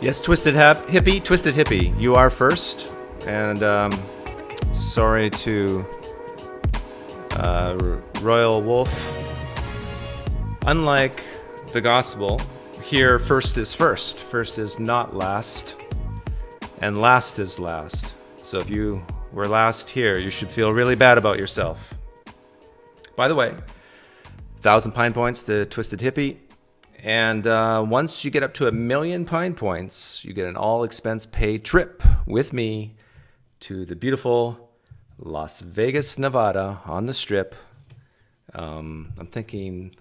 Yes, Twisted Hippie, you are first. And sorry to Royal Wolf. Unlike the gospel, here first is first. First is not last. And last is last. So if you were last here, you should feel really bad about yourself. By the way, 1,000 Pine Points to Twisted Hippie. And once you get up to 1,000,000 Pine Points, you get an all-expense-paid trip with me to the beautiful Las Vegas, Nevada, on the Strip. I'm thinking,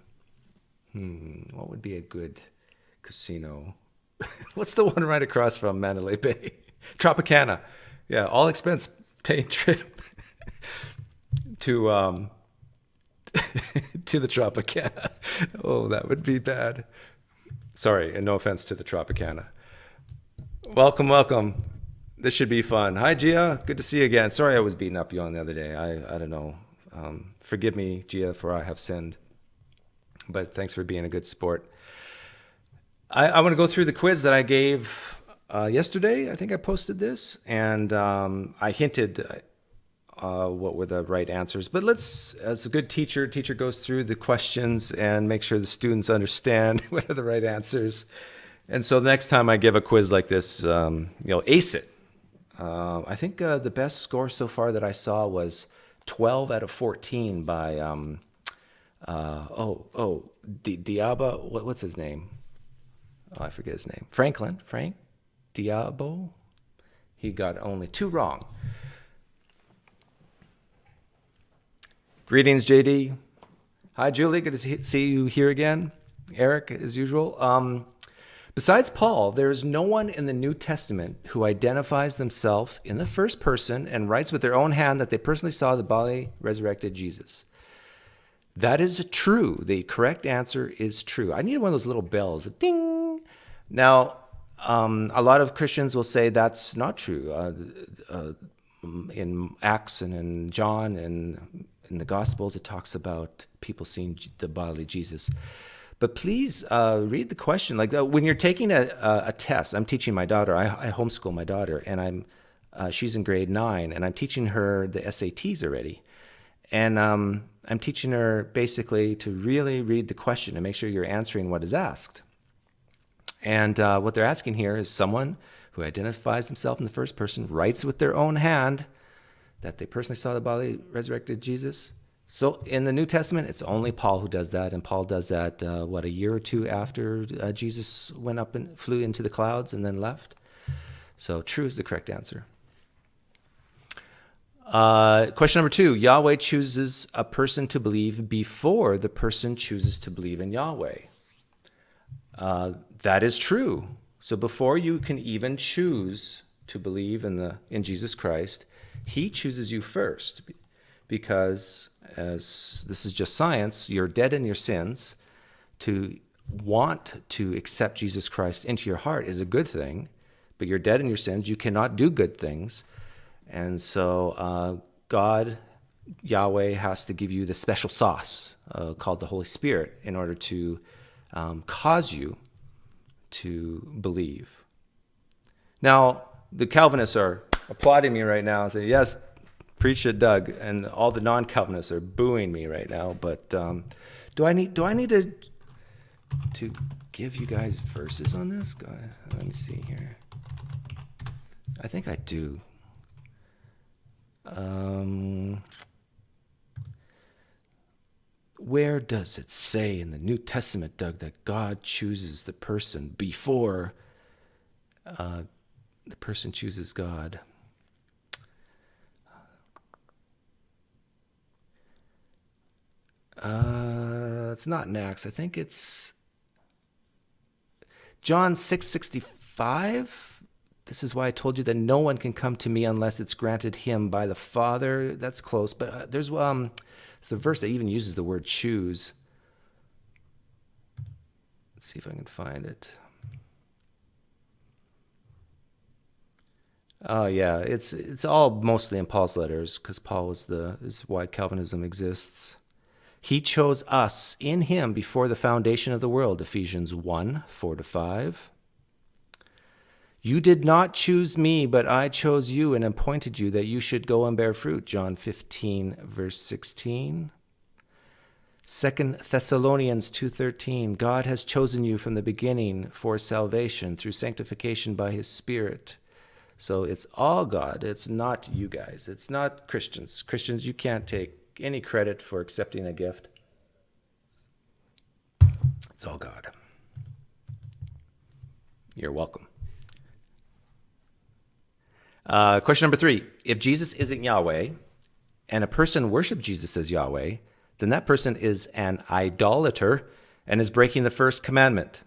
what would be a good casino? What's the one right across from Mandalay Bay? Tropicana. Yeah, all-expense-paid trip to to the Tropicana. Oh, that would be bad. Sorry, and no offense to the Tropicana. Welcome. This should be fun. Hi, Gia. Good to see you again. Sorry I was beating up you on the other day. I don't know. Forgive me, Gia, for I have sinned. But thanks for being a good sport. I want to go through the quiz that I gave yesterday. I think I posted this. And I hinted what were the right answers. But let's, as a good teacher goes through the questions and make sure the students understand what are the right answers. And so the next time I give a quiz like this, ace it. I think the best score so far that I saw was 12 out of 14 by, Diabo, what's his name? Oh, I forget his name. Frank Diabo. He got only 2 wrong. Greetings, JD. Hi, Julie. Good to see you here again. Eric, as usual. Besides Paul, there is no one in the New Testament who identifies themselves in the first person and writes with their own hand that they personally saw the bodily resurrected Jesus. That is true. The correct answer is true. I need one of those little bells. Ding! Now, a lot of Christians will say that's not true. In Acts and in John and in the Gospels, it talks about people seeing the bodily Jesus. But please read the question. Like when you're taking a test, I'm teaching my daughter. I homeschool my daughter, and she's in grade 9, and I'm teaching her the SATs already. And I'm teaching her basically to really read the question and make sure you're answering what is asked. And what they're asking here is someone who identifies themselves in the first person, writes with their own hand that they personally saw the bodily resurrected Jesus. So in the New Testament, it's only Paul who does that, and Paul does that, a year or two after Jesus went up and flew into the clouds and then left. So true is the correct answer. Question number 2, Yahweh chooses a person to believe before the person chooses to believe in Yahweh. That is true. So before you can even choose to believe in Jesus Christ, he chooses you first, because as this is just science, you're dead in your sins. To want to accept Jesus Christ into your heart is a good thing, but you're dead in your sins. You cannot do good things. And so God, Yahweh, has to give you the special sauce called the Holy Spirit in order to cause you to believe. Now, the Calvinists are applauding me right now and say, yes, preach it, Doug. And all the non-Calvinists are booing me right now. But do I need to give you guys verses on this? Let me see here. I think I do. Where does it say in the New Testament, Doug, that God chooses the person before the person chooses God? It's not in Acts. I think it's John 6:65. This is why I told you that no one can come to me unless it's granted him by the Father. That's close, but there's it's a verse that even uses the word choose. Let's see if I can find it. Oh yeah, it's all mostly in Paul's letters, because Paul is why Calvinism exists. He chose us in him before the foundation of the world, Ephesians 1:4-5. You did not choose me, but I chose you and appointed you that you should go and bear fruit. John 15, verse 16. 2 Thessalonians 2:13. God has chosen you from the beginning for salvation through sanctification by his Spirit. So it's all God. It's not you guys. It's not Christians. Christians, you can't take any credit for accepting a gift. It's all God. You're welcome. Question number 3. If Jesus isn't Yahweh and a person worships Jesus as Yahweh, then that person is an idolater and is breaking the first commandment.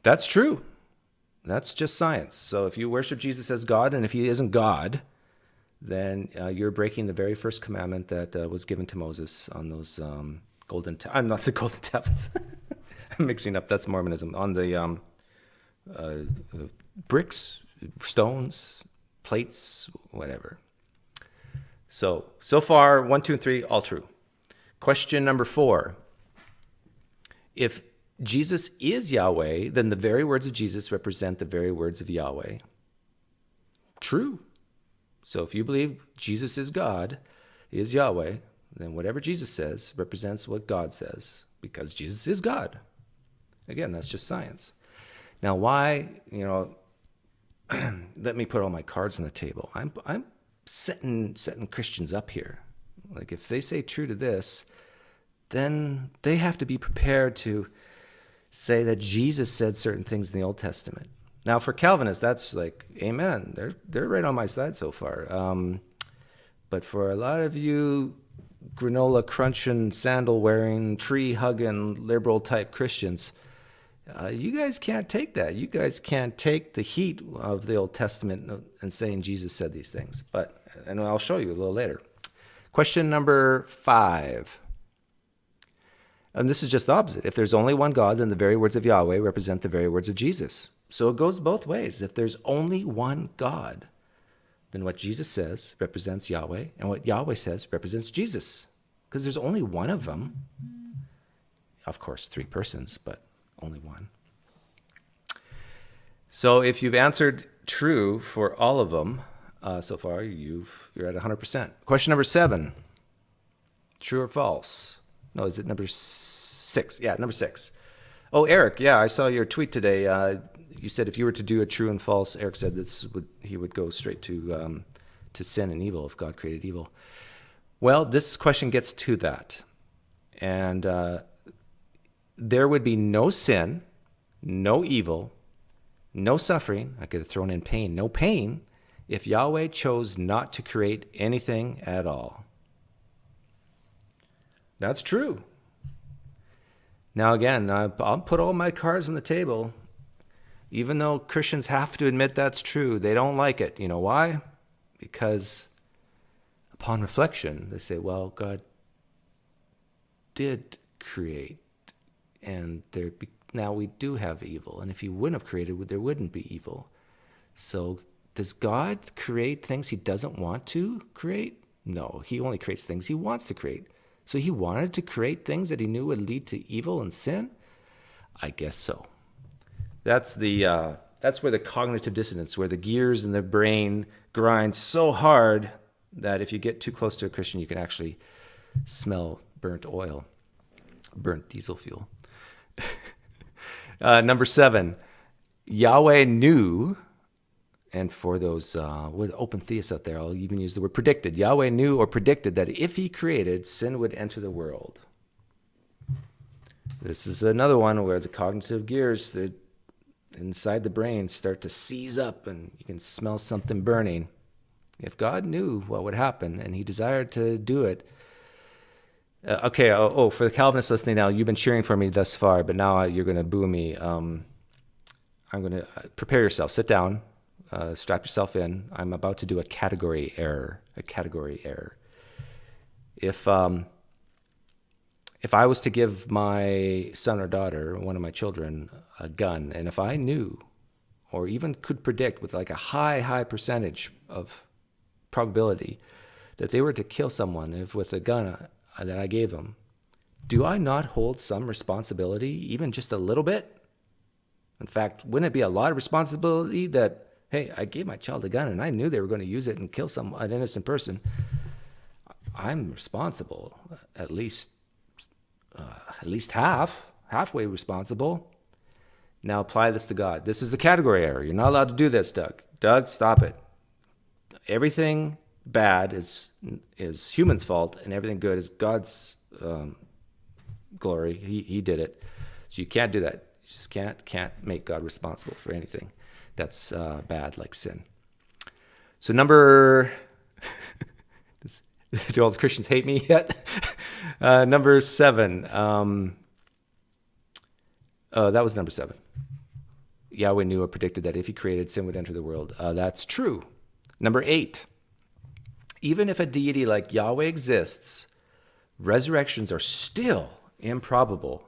That's true. That's just science. So if you worship Jesus as God, and if he isn't God, then you're breaking the very first commandment that was given to Moses on those golden I'm not the golden tablets. I'm mixing up. That's Mormonism. On the bricks, stones, plates, whatever. So far, 1, 2, and 3, all true. Question number 4. If Jesus is Yahweh, then the very words of Jesus represent the very words of Yahweh. True. So if you believe Jesus is God, is Yahweh, then whatever Jesus says represents what God says, because Jesus is God. Again, that's just science. Now, why, let me put all my cards on the table. I'm setting Christians up here. Like, if they say true to this, then they have to be prepared to say that Jesus said certain things in the Old Testament. Now, for Calvinists, that's like, amen. They're right on my side so far. But for a lot of you granola crunching, sandal wearing, tree hugging, liberal type Christians, you guys can't take that. You guys can't take the heat of the Old Testament and saying Jesus said these things. And I'll show you a little later. Question number 5. And this is just the opposite. If there's only one God, then the very words of Yahweh represent the very words of Jesus. So it goes both ways. If there's only one God, then what Jesus says represents Yahweh, and what Yahweh says represents Jesus, because there's only one of them. Of course, 3 persons, but only one. So if you've answered true for all of them so far, you're at 100%. Question number 7. True or false? No, is it number 6? Yeah, number 6. Oh, Eric, yeah, I saw your tweet today. You said if you were to do a true and false, Eric said he would go straight to sin and evil if God created evil. Well, this question gets to that. And there would be no sin, no evil, no suffering. I could have thrown in pain. No pain if Yahweh chose not to create anything at all. That's true. Now, again, I'll put all my cards on the table. Even though Christians have to admit that's true, they don't like it. You know why? Because upon reflection, they say, well, God did create, and now we do have evil. And if he wouldn't have created, there wouldn't be evil. So does God create things he doesn't want to create? No, he only creates things he wants to create. So he wanted to create things that he knew would lead to evil and sin? I guess so. That's where the cognitive dissonance, where the gears in the brain grind so hard that if you get too close to a Christian, you can actually smell burnt oil, burnt diesel fuel. Number 7, Yahweh knew, and for those with open theists out there, I'll even use the word predicted. Yahweh knew or predicted that if he created, sin would enter the world. This is another one where the cognitive gears inside the brain start to seize up and you can smell something burning. If God knew what would happen and he desired to do it. For the Calvinists listening now, you've been cheering for me thus far, but now you're going to boo me. I'm going to prepare yourself. Sit down. Strap yourself in. I'm about to do a category error. If I was to give my son or daughter, one of my children, a gun, and if I knew or even could predict with like a high percentage of probability that they were to kill someone with a gun that I gave them, do I not hold some responsibility, even just a little bit? In fact, wouldn't it be a lot of responsibility that, hey, I gave my child a gun and I knew they were going to use it and kill an innocent person. I'm responsible, at least halfway responsible. Now apply this to God. This is a category error. You're not allowed to do this, Doug. Doug, stop it. Everything bad is human's fault, and everything good is God's glory. He did it. So you can't do that. You just can't make God responsible for anything that's bad, like sin. So number... Do all the Christians hate me yet? Number 7. That was number 7. Yahweh knew or predicted that if he created, sin would enter the world. That's true. Number 8. Even if a deity like Yahweh exists, resurrections are still improbable.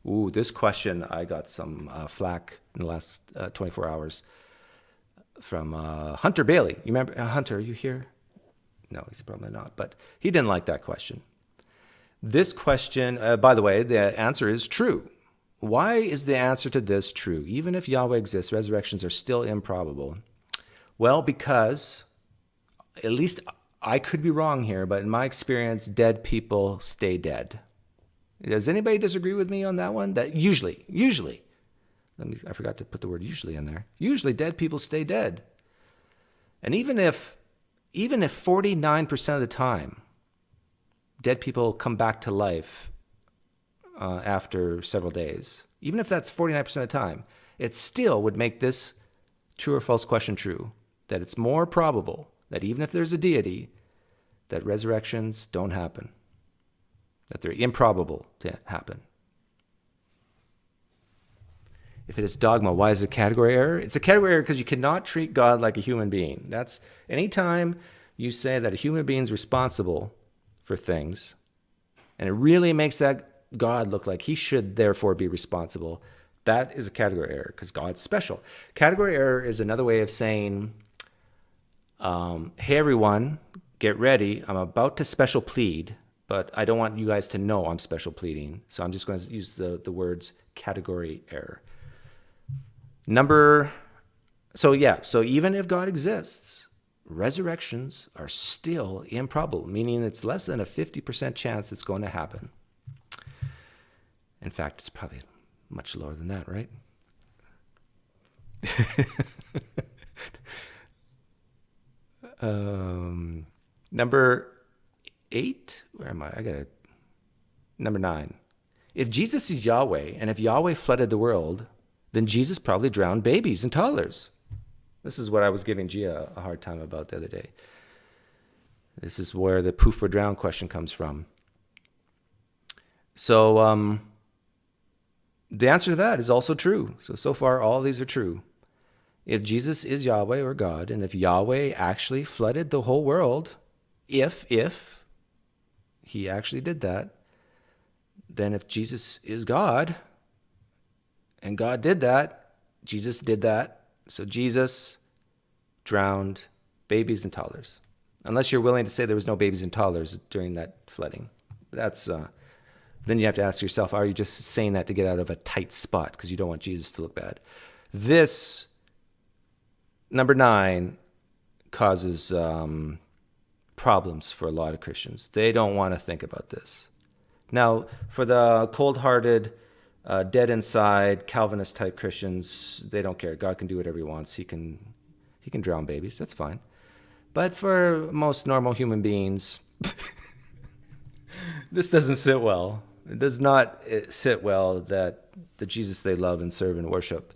Ooh, this question, I got some flack in the last 24 hours from Hunter Bailey. You remember, Hunter, are you here? No, he's probably not, but he didn't like that question. This question, by the way, the answer is true. Why is the answer to this true? Even if Yahweh exists, resurrections are still improbable. Well, because, at least I could be wrong here, but in my experience, dead people stay dead. Does anybody disagree with me on that one? That usually, I forgot to put the word usually in there. Usually dead people stay dead. And even if 49% of the time dead people come back to life after several days, even if that's 49% of the time, it still would make this true or false question true, that it's more probable that even if there's a deity, that resurrections don't happen, that they're improbable to happen. If it is dogma, why is it a category error? It's a category error because you cannot treat God like a human being. That's anytime you say that a human being is responsible for things, and it really makes that God look like he should therefore be responsible, that is a category error because God's special. Category error is another way of saying, hey, everyone, get ready. I'm about to special plead, but I don't want you guys to know I'm special pleading. So I'm just going to use the words category error. So even if God exists, resurrections are still improbable, meaning it's less than a 50% chance it's going to happen. In fact, it's probably much lower than that, right? Number 8, where am I? Number 9. If Jesus is Yahweh, and if Yahweh flooded the world, then Jesus probably drowned babies and toddlers. This is what I was giving Gia a hard time about the other day. This is where the poof or drown question comes from. So the answer to that is also true. So far, all these are true. If Jesus is Yahweh or God, and if Yahweh actually flooded the whole world, if he actually did that, then if Jesus is God, and God did that, Jesus did that, so Jesus drowned babies and toddlers. Unless you're willing to say there was no babies and toddlers during that flooding. That's then you have to ask yourself, are you just saying that to get out of a tight spot because you don't want Jesus to look bad? This, number 9, causes problems for a lot of Christians. They don't want to think about this. Now, for the cold-hearted, dead inside, Calvinist-type Christians, they don't care. God can do whatever he wants. He can drown babies. That's fine. But for most normal human beings, this doesn't sit well. It does not sit well that the Jesus they love and serve and worship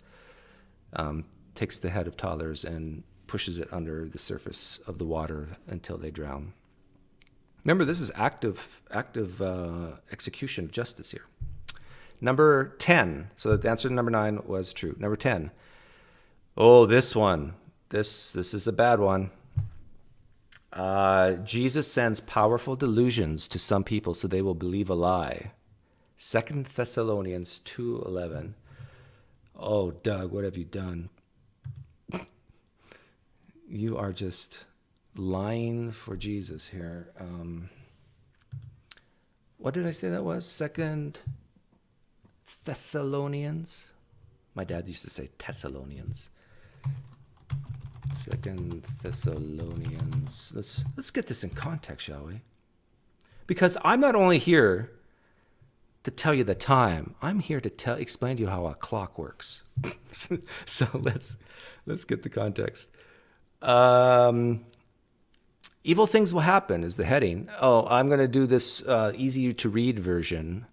takes the head of toddlers and pushes it under the surface of the water until they drown. Remember, this is active execution of justice here. Number 10. So the answer to number 9 was true. Number 10. Oh, this one. This is a bad one. Jesus sends powerful delusions to some people so they will believe a lie. 2 Thessalonians 2:11. Oh, Doug, what have you done? You are just lying for Jesus here. What did I say that was? 2 Thessalonians My dad used to say Thessalonians. 2 Thessalonians. Let's get this in context, shall we? Because I'm not only here to tell you the time, I'm here to explain to you how a clock works. So let's get the context. Evil things will happen is the heading. Oh, I'm going to do this easy to read version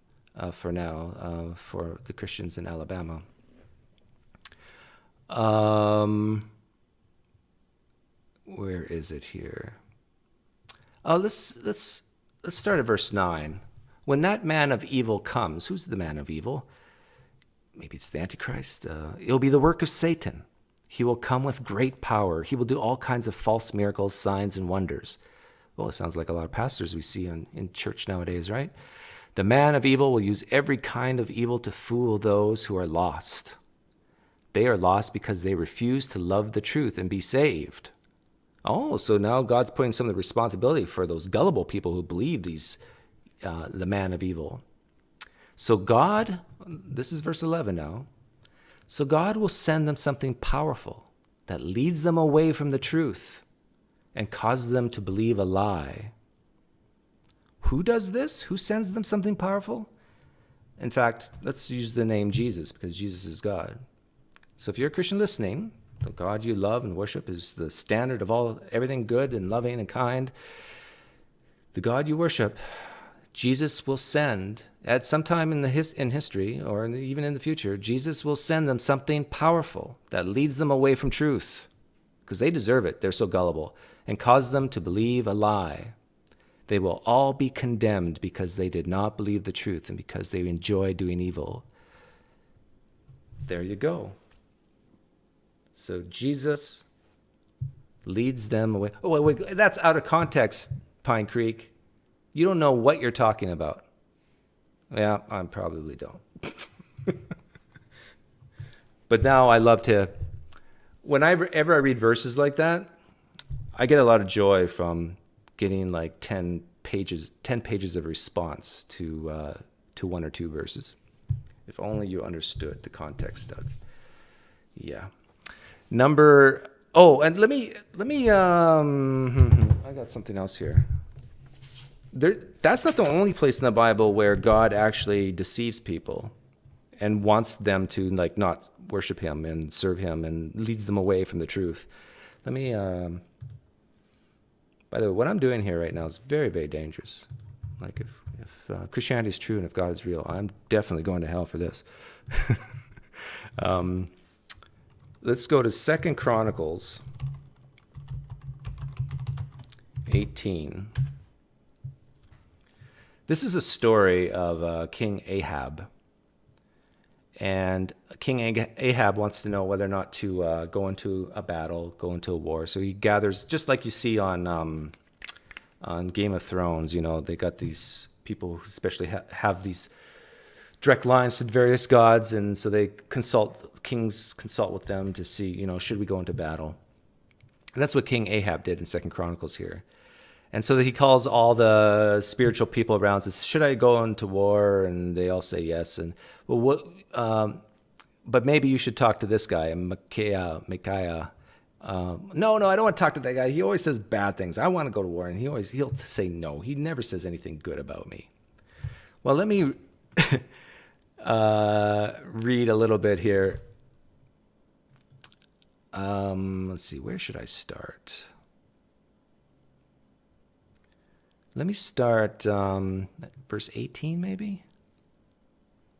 for now for the Christians in Alabama. Where is it here? Let's start at verse 9. When that man of evil comes, who's the man of evil? Maybe it's the Antichrist. It'll be the work of Satan. He will come with great power. He will do all kinds of false miracles, signs, and wonders. Well, it sounds like a lot of pastors we see in church nowadays, right? The man of evil will use every kind of evil to fool those who are lost. They are lost because they refuse to love the truth and be saved. Oh, so now God's putting some of the responsibility for those gullible people who believe the man of evil. So God, this is verse 11 now. So God will send them something powerful that leads them away from the truth and causes them to believe a lie. Who does this? Who sends them something powerful? In fact, let's use the name Jesus because Jesus is God. So if you're a Christian listening, the God you love and worship is the standard of everything good and loving and kind. The God you worship, Jesus will send, at some time in history, or even in the future, Jesus will send them something powerful that leads them away from truth, because they deserve it, they're so gullible, and causes them to believe a lie. They will all be condemned because they did not believe the truth and because they enjoy doing evil. There you go. So Jesus leads them away. Oh, wait, that's out of context, PineCreek. You don't know what you're talking about. Yeah, I probably don't. But now I love to, whenever I read verses like that, I get a lot of joy from getting like 10 pages of response to one or two verses. If only you understood the context, Doug. Yeah. And let me I got something else here. That's not the only place in the Bible where God actually deceives people and wants them to like not worship him and serve him and leads them away from the truth. Let me by the way, what I'm doing here right now is very, very dangerous. Like if Christianity is true and if God is real, I'm definitely going to hell for this. Let's go to 2 Chronicles 18. This is a story of King Ahab. And King Ahab wants to know whether or not to go into a battle, go into a war. So he gathers, just like you see on Game of Thrones, you know, they got these people who especially have these direct lines to various gods, and so kings consult with them to see, you know, should we go into battle? And that's what King Ahab did in 2 Chronicles here. And so he calls all the spiritual people around and says, should I go into war? And they all say yes. And well, but maybe you should talk to this guy, Micaiah. No, I don't want to talk to that guy. He always says bad things. I want to go to war. And he'll say no. He never says anything good about me. Well, let me read a little bit here. Let's see, where should I start? Let me start verse 18, maybe?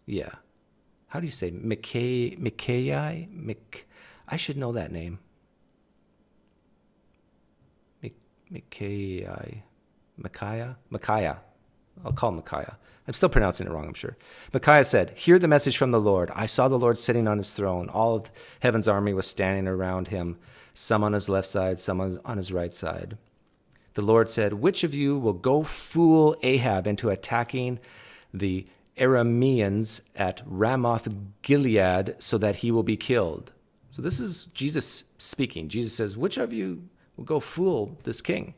Yeah. How do you say Micaiah? I should know that name. Micaiah. I'll call him Micaiah. I'm still pronouncing it wrong, I'm sure. Micaiah said, hear the message from the Lord. I saw the Lord sitting on his throne. All of heaven's army was standing around him, some on his left side, some on his right side. The Lord said, which of you will go fool Ahab into attacking the Arameans at Ramoth Gilead so that he will be killed? So this is Jesus speaking. Jesus says, which of you will go fool this king?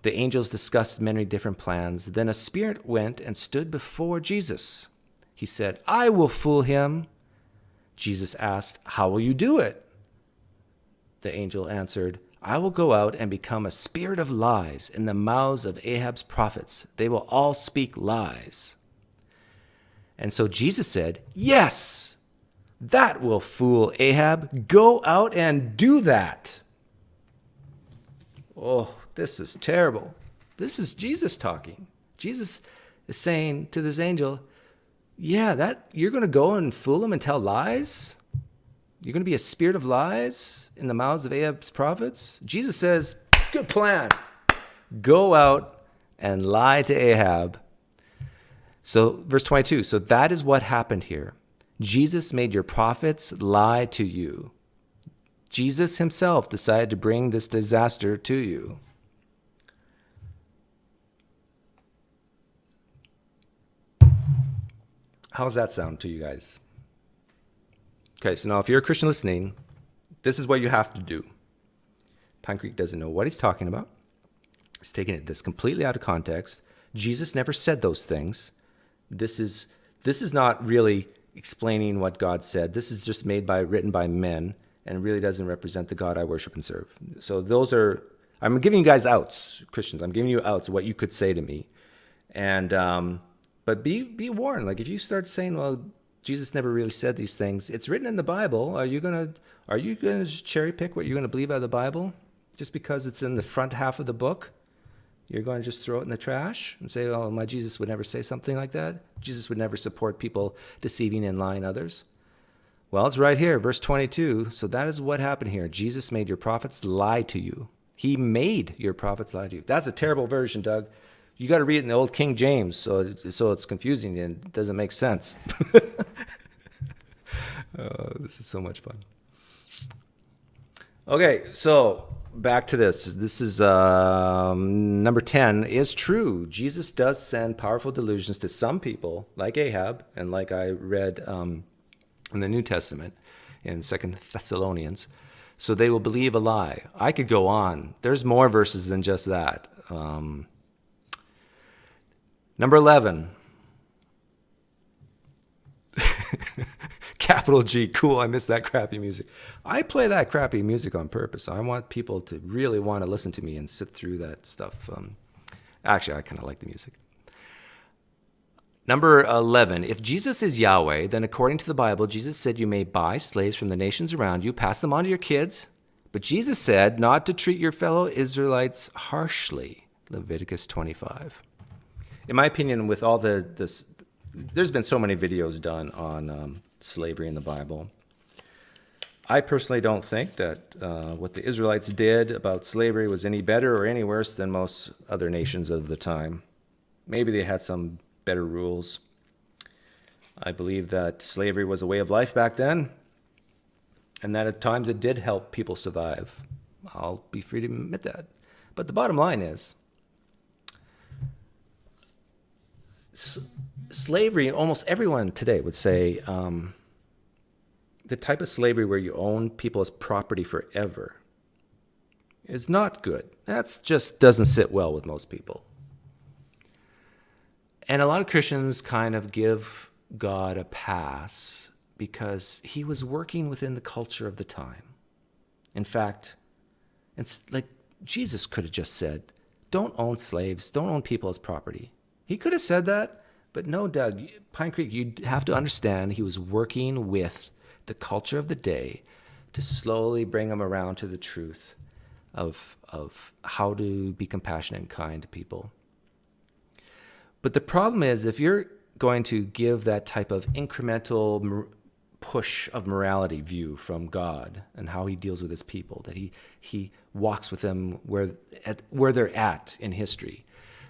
The angels discussed many different plans. Then a spirit went and stood before Jesus. He said, I will fool him. Jesus asked, "How will you do it?" The angel answered, "I will go out and become a spirit of lies in the mouths of Ahab's prophets. They will all speak lies." And so Jesus said, "Yes, that will fool Ahab. Go out and do that." Oh, this is terrible. This is Jesus talking. Jesus is saying to this angel, yeah, that you're going to go and fool him and tell lies? You're going to be a spirit of lies in the mouths of Ahab's prophets? Jesus says, good plan. Go out and lie to Ahab. So verse 22, so that is what happened here. Jesus made your prophets lie to you. Jesus himself decided to bring this disaster to you. How's that sound to you guys? Okay, so now if you're a Christian listening, this is what you have to do. PineCreek doesn't know what he's talking about. He's taking this completely out of context. Jesus never said those things. This is not really explaining what God said. This is just written by men and really doesn't represent the God I worship and serve. So I'm giving you guys outs, Christians. I'm giving you outs of what you could say to me. And but be warned. Like if you start saying, well, Jesus never really said these things. It's written in the Bible. Are you gonna just cherry pick what you're gonna believe out of the Bible just because it's in the front half of the book? You're going to just throw it in the trash and say, oh, my Jesus would never say something like that? Jesus would never support people deceiving and lying others? Well, it's right here, verse 22. So that is what happened here. Jesus made your prophets lie to you. He made your prophets lie to you. That's a terrible version, Doug. You got to read it in the old King James, so it's confusing and it doesn't make sense. Oh, this is so much fun. Okay, so back to this. This is number 10 is true. Jesus does send powerful delusions to some people, like Ahab, and like I read in the New Testament in 2 Thessalonians, so they will believe a lie. I could go on. There's more verses than just that. Number 11. Capital G, cool, I missed that crappy music. I play that crappy music on purpose. I want people to really want to listen to me and sit through that stuff. Actually, I kind of like the music. Number 11, if Jesus is Yahweh, then according to the Bible, Jesus said you may buy slaves from the nations around you, pass them on to your kids. But Jesus said not to treat your fellow Israelites harshly, Leviticus 25. In my opinion, with all this, there's been so many videos done on slavery in the Bible. I personally don't think that what the Israelites did about slavery was any better or any worse than most other nations of the time. Maybe they had some better rules. I believe that slavery was a way of life back then, and that at times it did help people survive. I'll be free to admit that. But the bottom line is, slavery, almost everyone today would say, the type of slavery where you own people as property forever is not good. That just doesn't sit well with most people. And a lot of Christians kind of give God a pass because he was working within the culture of the time. In fact, it's like Jesus could have just said, don't own slaves, don't own people as property. He could have said that, but no, Doug, PineCreek, you have to understand he was working with the culture of the day to slowly bring them around to the truth of how to be compassionate and kind to people. But the problem is, if you're going to give that type of incremental push of morality view from God and how he deals with his people, that he walks with them where they're at in history,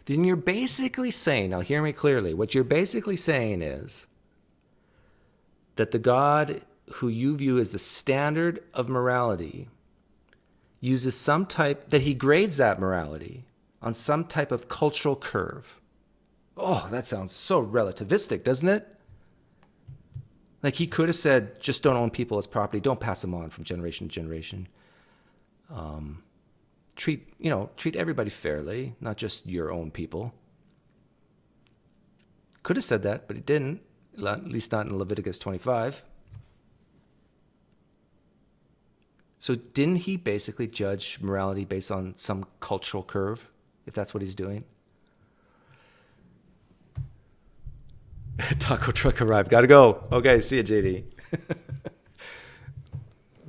then you're basically saying, now hear me clearly, what you're basically saying is that the God who you view as the standard of morality uses some type, that he grades that morality on some type of cultural curve. Oh, that sounds so relativistic, doesn't it? Like he could have said, just don't own people as property, don't pass them on from generation to generation. Treat everybody fairly, not just your own people. Could have said that, but it didn't, at least not in Leviticus 25. So didn't he basically judge morality based on some cultural curve, if that's what he's doing? Taco truck arrived. Gotta go. Okay, see you, JD.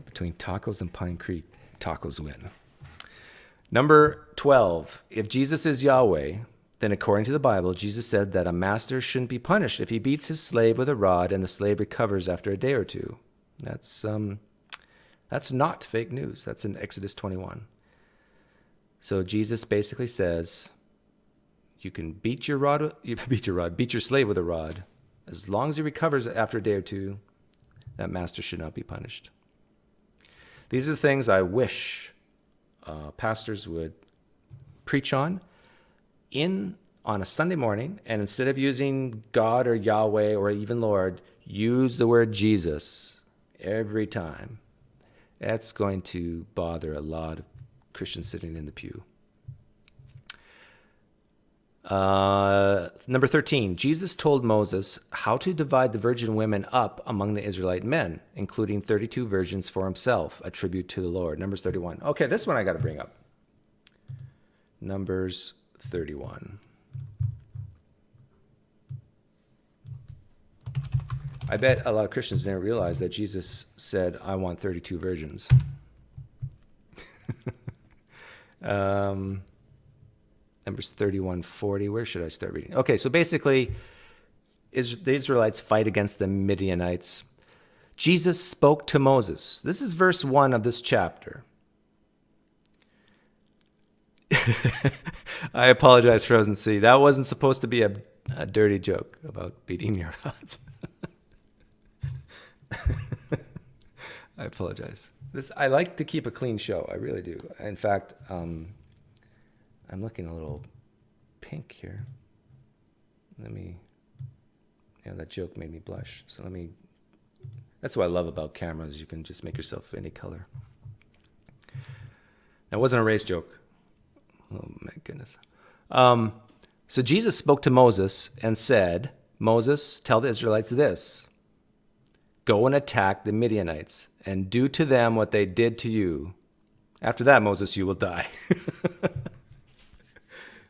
Between tacos and PineCreek, tacos win. Number 12. If Jesus is Yahweh, then according to the Bible, Jesus said that a master shouldn't be punished if he beats his slave with a rod and the slave recovers after a day or two. That's not fake news. That's in Exodus 21. So Jesus basically says, you can beat your slave with a rod. As long as he recovers after a day or two, that master should not be punished. These are the things I wish pastors would preach on a Sunday morning, and instead of using God or Yahweh or even Lord, use the word Jesus every time. That's going to bother a lot of Christians sitting in the pew. Number 13, Jesus told Moses how to divide the virgin women up among the Israelite men, including 32 virgins for himself, a tribute to the Lord. Numbers 31. Okay, this one I got to bring up. Numbers 31. I bet a lot of Christians didn't realize that Jesus said, I want 32 virgins. Numbers 31:40. Where should I start reading? Okay, so basically, the Israelites fight against the Midianites. Jesus spoke to Moses. This is verse 1 of this chapter. I apologize, Frozen Sea. That wasn't supposed to be a dirty joke about beating your rods. I apologize. I like to keep a clean show. I really do. In fact, I'm looking a little pink here. That joke made me blush. So that's what I love about cameras. You can just make yourself any color. That wasn't a race joke. Oh my goodness. So Jesus spoke to Moses and said, Moses, tell the Israelites this. Go and attack the Midianites and do to them what they did to you. After that, Moses, you will die.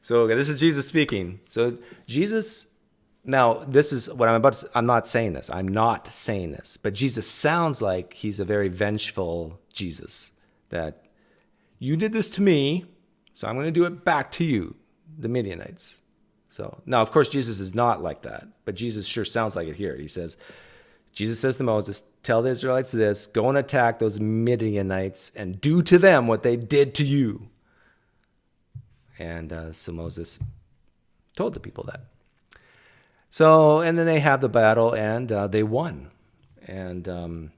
So this is Jesus speaking. So Jesus, now this is what I'm not saying this. I'm not saying this. But Jesus sounds like he's a very vengeful Jesus. That you did this to me, so I'm going to do it back to you, the Midianites. So now, of course, Jesus is not like that. But Jesus sure sounds like it here. Jesus says to Moses, tell the Israelites this, go and attack those Midianites and do to them what they did to you. And so Moses told the people that. So, and then they have the battle and they won. And,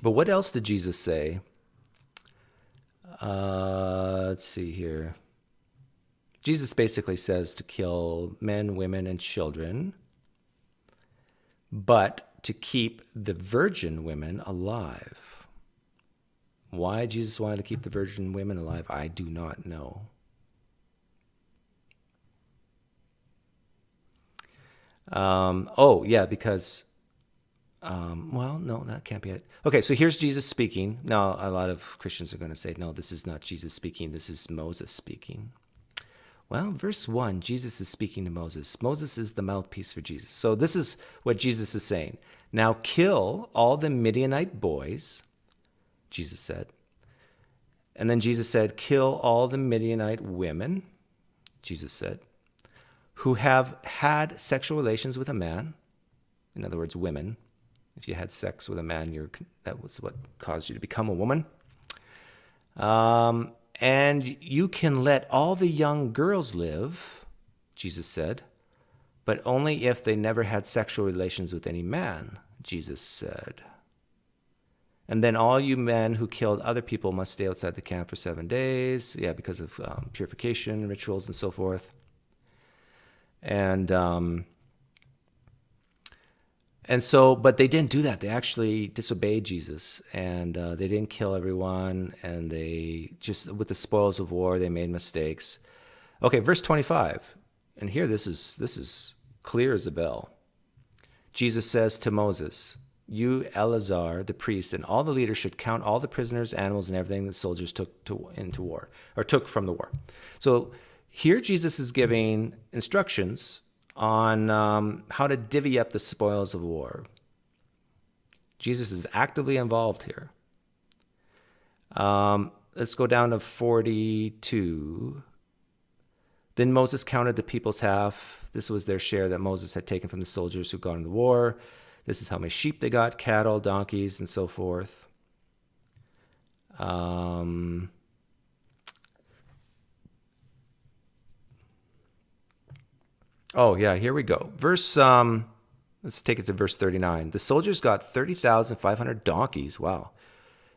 but what else did Jesus say? Let's see here. Jesus basically says to kill men, women, and children, but to keep the virgin women alive. Why Jesus wanted to keep the virgin women alive, I do not know. Because, no, that can't be it. Okay, so here's Jesus speaking. Now, a lot of Christians are going to say, no, this is not Jesus speaking. This is Moses speaking. Well, verse 1, Jesus is speaking to Moses. Moses is the mouthpiece for Jesus. So this is what Jesus is saying. Now kill all the Midianite boys, Jesus said. And then Jesus said, kill all the Midianite women, Jesus said, who have had sexual relations with a man. In other words, women. If you had sex with a man, that was what caused you to become a woman. And you can let all the young girls live, Jesus said, but only if they never had sexual relations with any man, Jesus said. And then all you men who killed other people must stay outside the camp for 7 days, because of purification rituals and so forth. And so, but they didn't do that. They actually disobeyed Jesus, and they didn't kill everyone, and they just, with the spoils of war, they made mistakes. Okay, verse 25, and here this is clear as a bell. Jesus says to Moses, you, Eleazar, the priest, and all the leaders should count all the prisoners, animals, and everything that soldiers took into war, or took from the war. So here Jesus is giving instructions on how to divvy up the spoils of war. Jesus is actively involved here. Let's go down to 42. Then Moses counted the people's half. This was their share that Moses had taken from the soldiers who'd gone to the war. This is how many sheep they got, cattle, donkeys, and so forth. Oh, yeah, here we go. Let's take it to verse 39. The soldiers got 30,500 donkeys. Wow.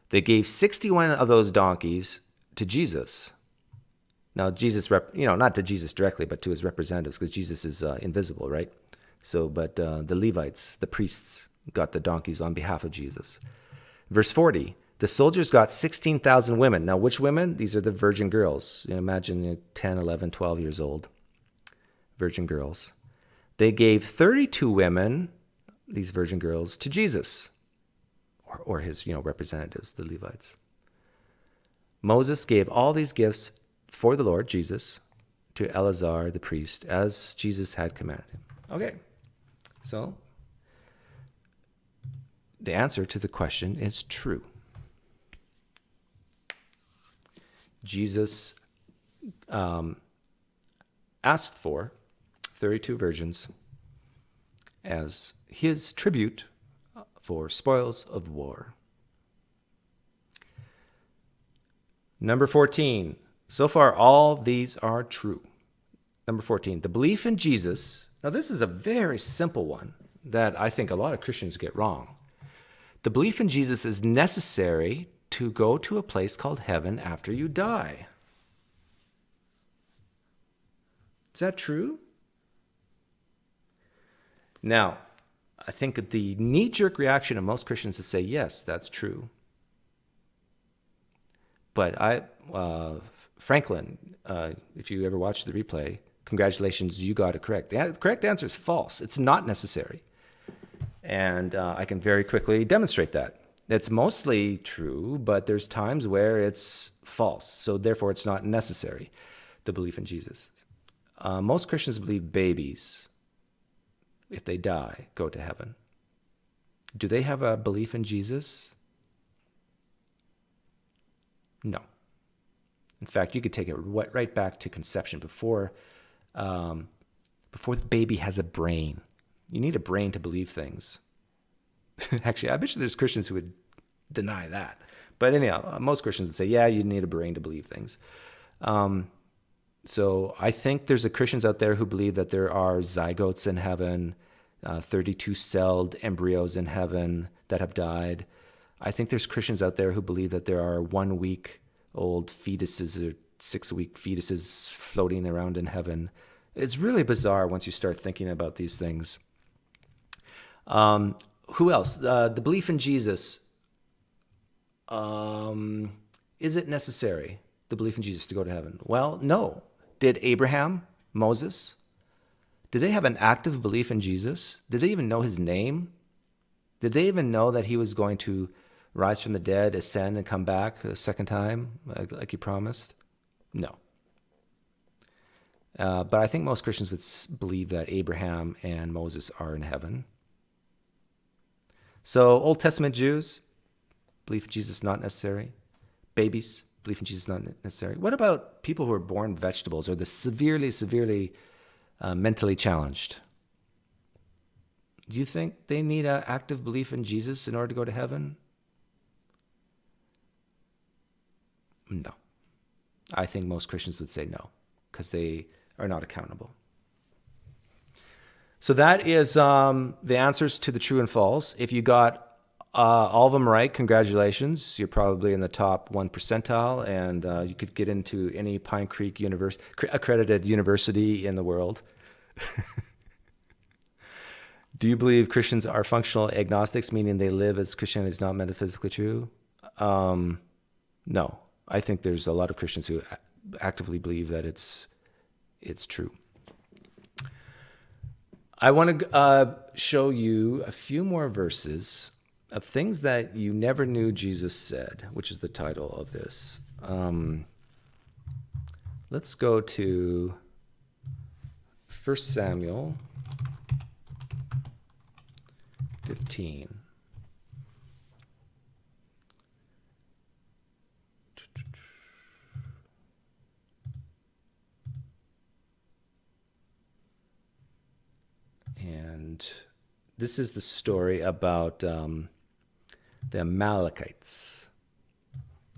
They gave 61 of those donkeys to Jesus. Now, Jesus, not to Jesus directly, but to his representatives, because Jesus is invisible, right? So, but the Levites, the priests, got the donkeys on behalf of Jesus. Verse 40, the soldiers got 16,000 women. Now, which women? These are the virgin girls. Imagine 10, 11, 12 years old. Virgin girls. They gave 32 women, these virgin girls, to Jesus, or his, representatives, the Levites. Moses gave all these gifts for the Lord, Jesus, to Eleazar the priest, as Jesus had commanded him. Okay, so the answer to the question is true. Jesus asked for 32 virgins as his tribute for spoils of war. Number 14. So far, all these are true. Number 14. The belief in Jesus. Now, this is a very simple one that I think a lot of Christians get wrong. The belief in Jesus is necessary to go to a place called heaven after you die. Is that true? Now, I think the knee-jerk reaction of most Christians is to say, yes, that's true. But Franklin, if you ever watch the replay, congratulations, you got it correct. The correct answer is false. It's not necessary. And I can very quickly demonstrate that. It's mostly true, but there's times where it's false. So therefore, it's not necessary, the belief in Jesus. Most Christians believe babies, if they die, go to heaven. Do they have a belief in Jesus? No. In fact, you could take it right back to conception, before the baby has a brain. You need a brain to believe things. Actually, I bet you there's Christians who would deny that. But anyhow, most Christians would say, yeah, you need a brain to believe things. So I think there's Christians out there who believe that there are zygotes in heaven, 32-celled embryos in heaven that have died. I think there's Christians out there who believe that there are 1-week-old fetuses or 6-week fetuses floating around in heaven. It's really bizarre once you start thinking about these things. Who else? The belief in Jesus. Is it necessary, the belief in Jesus, to go to heaven? Well, no. Did Abraham, Moses, did they have an active belief in Jesus? Did they even know his name? Did they even know that he was going to rise from the dead, ascend, and come back a second time, like he promised? No. But I think most Christians would believe that Abraham and Moses are in heaven. So Old Testament Jews, belief in Jesus not necessary. Babies, belief in Jesus not necessary. What about people who are born vegetables, or the severely mentally challenged? Do you think they need an active belief in Jesus in order to go to heaven? No. I think most Christians would say no, because they are not accountable. So that is the answers to the true and false. If you got all of them right, congratulations. You're probably in the top 1 percentile, and you could get into any PineCreek accredited university in the world. Do you believe Christians are functional agnostics, meaning they live as Christianity is not metaphysically true? No. I think there's a lot of Christians who actively believe that it's true. I want to show you a few more verses of things that you never knew Jesus said, which is the title of this. Let's go to 1 Samuel 15. And this is the story about the Amalekites.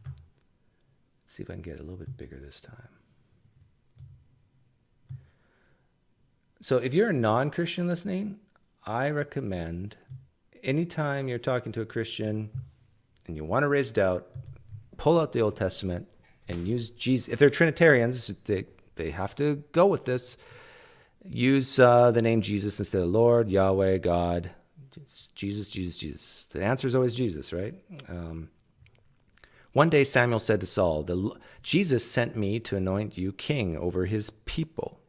Let's see if I can get it a little bit bigger this time. So if you're a non-Christian listening, I recommend anytime you're talking to a Christian and you want to raise doubt, pull out the Old Testament and use Jesus. If they're Trinitarians, they have to go with this. Use the name Jesus instead of Lord, Yahweh, God, Jesus, Jesus, Jesus. The answer is always Jesus, right? One day Samuel said to Saul, Jesus sent me to anoint you king over his people.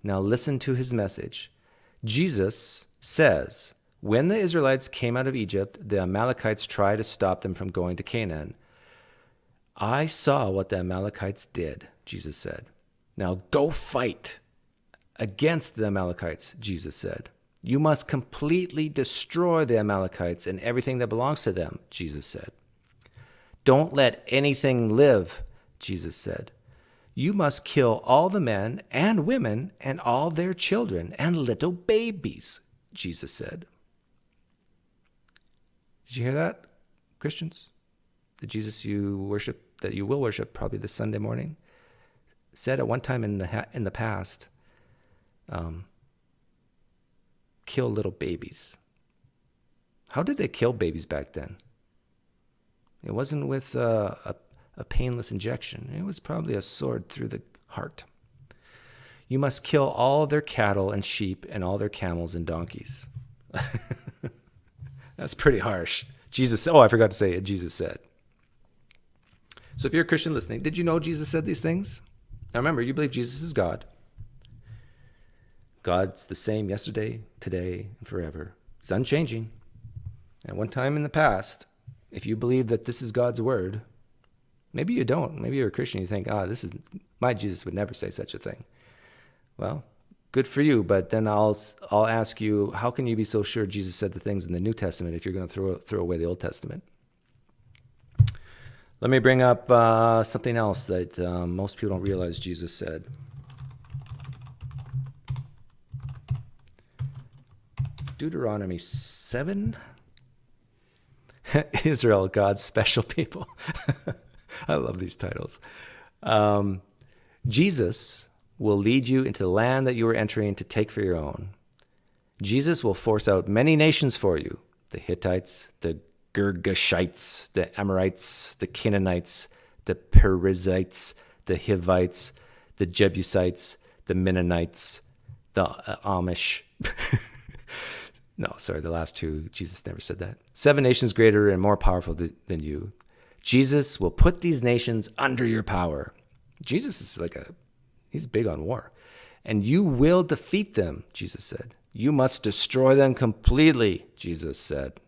Now listen to his message. Jesus says, when the Israelites came out of Egypt, the Amalekites tried to stop them from going to Canaan. I saw what the Amalekites did, Jesus said. Now go fight against the Amalekites, Jesus said. You must completely destroy the Amalekites and everything that belongs to them, Jesus said. Don't let anything live, Jesus said. You must kill all the men and women and all their children and little babies, Jesus said. Did you hear that, Christians? The Jesus you worship, that you will worship probably this Sunday morning, said at one time in the past, kill little babies. How did they kill babies back then? It wasn't with a painless injection. It was probably a sword through the heart. You must kill all their cattle and sheep and all their camels and donkeys. That's pretty harsh. I forgot to say it. Jesus said. So if you're a Christian listening, did you know Jesus said these things? Now remember, you believe Jesus is God. God's the same yesterday, today, and forever. He's unchanging. At one time in the past, if you believe that this is God's word, maybe you don't. Maybe you're a Christian. You think, my Jesus would never say such a thing. Well, good for you. But then I'll ask you, how can you be so sure Jesus said the things in the New Testament if you're going to throw away the Old Testament? Let me bring up something else that most people don't realize Jesus said. Deuteronomy 7. Israel, God's special people. I love these titles. Jesus will lead you into the land that you are entering to take for your own. Jesus will force out many nations for you, the Hittites, the Girgashites, the Amorites, the Canaanites, the Perizzites, the Hivites, the Jebusites, the Mennonites, the Amish. No, sorry, the last two, Jesus never said that. 7 nations greater and more powerful than you. Jesus will put these nations under your power. Jesus is he's big on war. And you will defeat them, Jesus said. You must destroy them completely, Jesus said.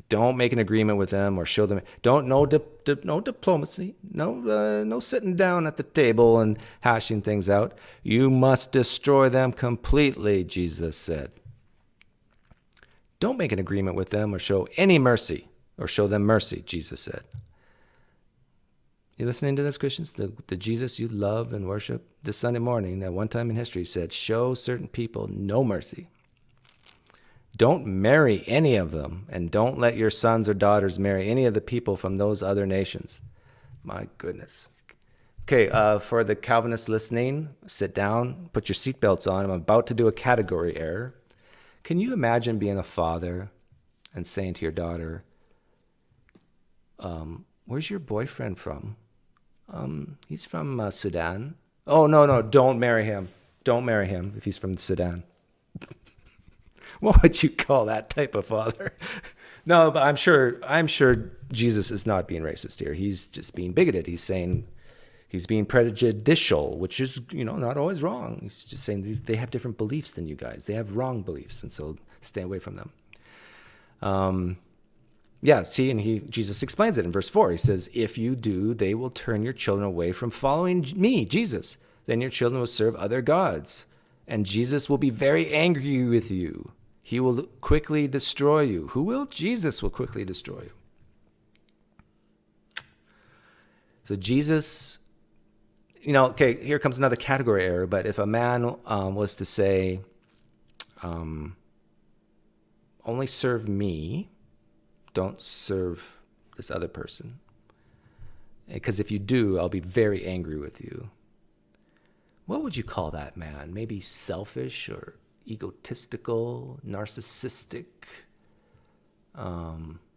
Don't make an agreement with them or show them. No diplomacy. No sitting down at the table and hashing things out. You must destroy them completely, Jesus said. Don't make an agreement with them or show any mercy or show them mercy, Jesus said. You listening to this, Christians? The Jesus you love and worship this Sunday morning at one time in history said, show certain people no mercy. Don't marry any of them, and don't let your sons or daughters marry any of the people from those other nations. My goodness. Okay, for the Calvinists listening, sit down, put your seatbelts on. I'm about to do a category error. Can you imagine being a father and saying to your daughter, where's your boyfriend from? He's from Sudan. Oh, no, don't marry him. Don't marry him if he's from Sudan. What would you call that type of father? No, but I'm sure Jesus is not being racist here. He's just being bigoted. He's saying he's being prejudicial, which is, not always wrong. He's just saying they have different beliefs than you guys. They have wrong beliefs, and so stay away from them. Yeah, see, and Jesus explains it in verse 4. He says, if you do, they will turn your children away from following me, Jesus. Then your children will serve other gods, and Jesus will be very angry with you. He will quickly destroy you. Who will? Jesus will quickly destroy you. So Jesus, okay, here comes another category error, but if a man was to say, only serve me, don't serve this other person, because if you do, I'll be very angry with you. What would you call that man? Maybe selfish or egotistical, narcissistic,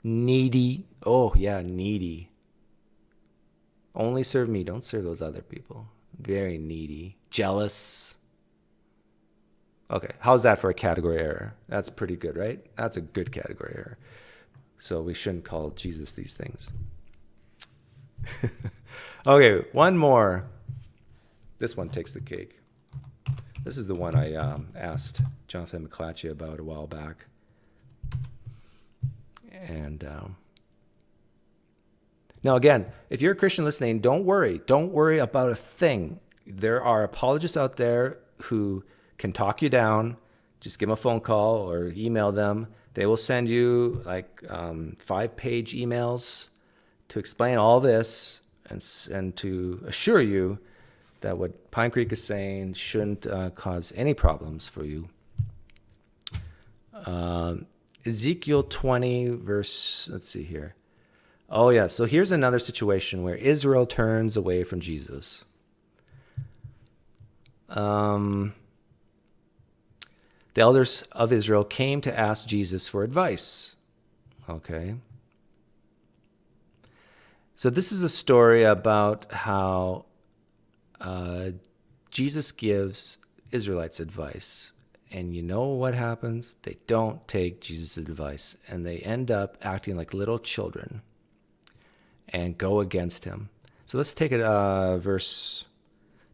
needy. Oh, yeah, needy. Only serve me, don't serve those other people. Very needy, jealous. Okay, how's that for a category error? That's pretty good, right? That's a good category error. So we shouldn't call Jesus these things. Okay, one more. This one takes the cake. This is the one I asked Jonathan McClatchy about a while back. And now again, if you're a Christian listening, don't worry. Don't worry about a thing. There are apologists out there who can talk you down. Just give them a phone call or email them. They will send you like 5-page emails to explain all this and to assure you that what PineCreek is saying shouldn't cause any problems for you. Ezekiel 20, verse, let's see here. Oh, yeah, so here's another situation where Israel turns away from Jesus. The elders of Israel came to ask Jesus for advice. Okay. So this is a story about how Jesus gives Israelites advice. And you know what happens? They don't take Jesus' advice. And they end up acting like little children and go against him. So let's take it, verse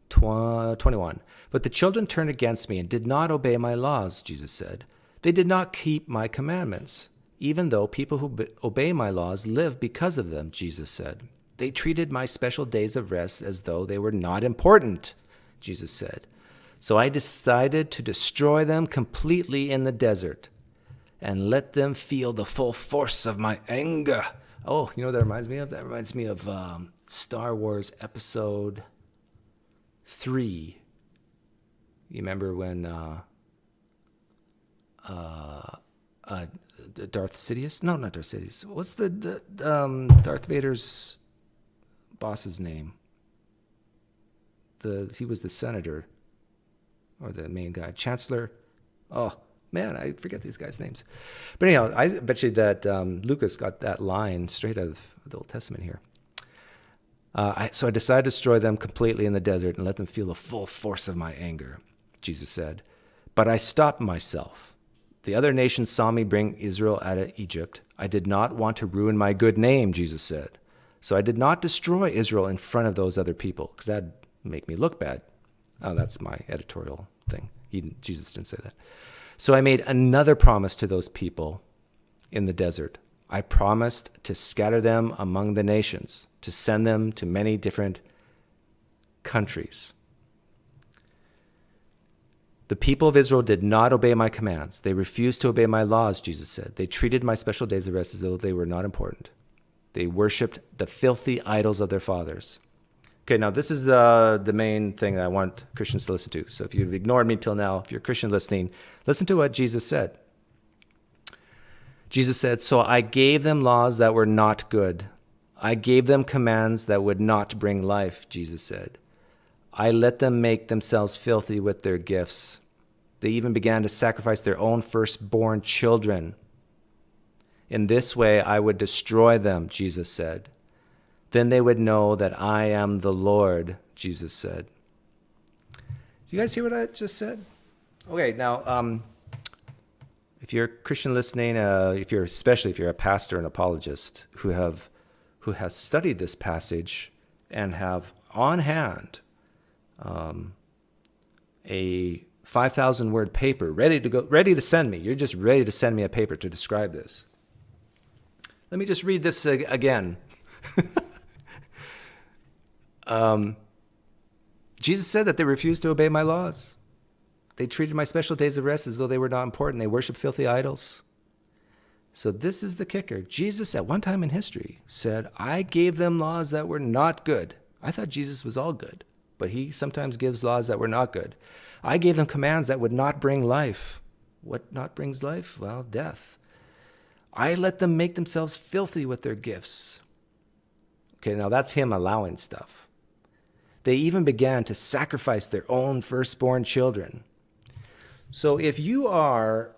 21. But the children turned against me and did not obey my laws, Jesus said. They did not keep my commandments, even though people who obey my laws live because of them, Jesus said. They treated my special days of rest as though they were not important, Jesus said. So I decided to destroy them completely in the desert and let them feel the full force of my anger. Oh, you know what that reminds me of? That reminds me of Star Wars Episode 3. You remember when Darth Sidious? No, not Darth Sidious. What's the Darth Vader's boss's name? He was the senator, or the main guy, Chancellor. Oh man, I forget these guys' names. But anyhow, I bet you that Lucas got that line straight out of the Old Testament here. So I decided to destroy them completely in the desert and let them feel the full force of my anger, Jesus said. But I stopped myself. The other nations saw me bring Israel out of Egypt. I did not want to ruin my good name, Jesus said. So I did not destroy Israel in front of those other people, because that'd make me look bad. Oh, that's my editorial thing. Jesus didn't say that. So I made another promise to those people in the desert. I promised to scatter them among the nations, to send them to many different countries. The people of Israel did not obey my commands. They refused to obey my laws, Jesus said. They treated my special days of rest as though they were not important. They worshipped the filthy idols of their fathers. Okay, now this is the main thing that I want Christians to listen to. So if you've ignored me till now, if you're a Christian listening, listen to what Jesus said. Jesus said, so I gave them laws that were not good. I gave them commands that would not bring life, Jesus said. I let them make themselves filthy with their gifts. They even began to sacrifice their own firstborn children. In this way, I would destroy them, Jesus said. Then they would know that I am the Lord, Jesus said. Do you guys hear what I just said? Okay, now, if you're a Christian listening, especially if you're a pastor and apologist who has studied this passage and have on hand a 5,000 word paper ready to send me. You're just ready to send me a paper to describe this. Let me just read this again. Jesus said that they refused to obey my laws. They treated my special days of rest as though they were not important. They worshiped filthy idols. So this is the kicker. Jesus, at one time in history, said, I gave them laws that were not good. I thought Jesus was all good, but he sometimes gives laws that were not good. I gave them commands that would not bring life. What not brings life? Well, death. I let them make themselves filthy with their gifts. Okay, now that's him allowing stuff. They even began to sacrifice their own firstborn children. So if you are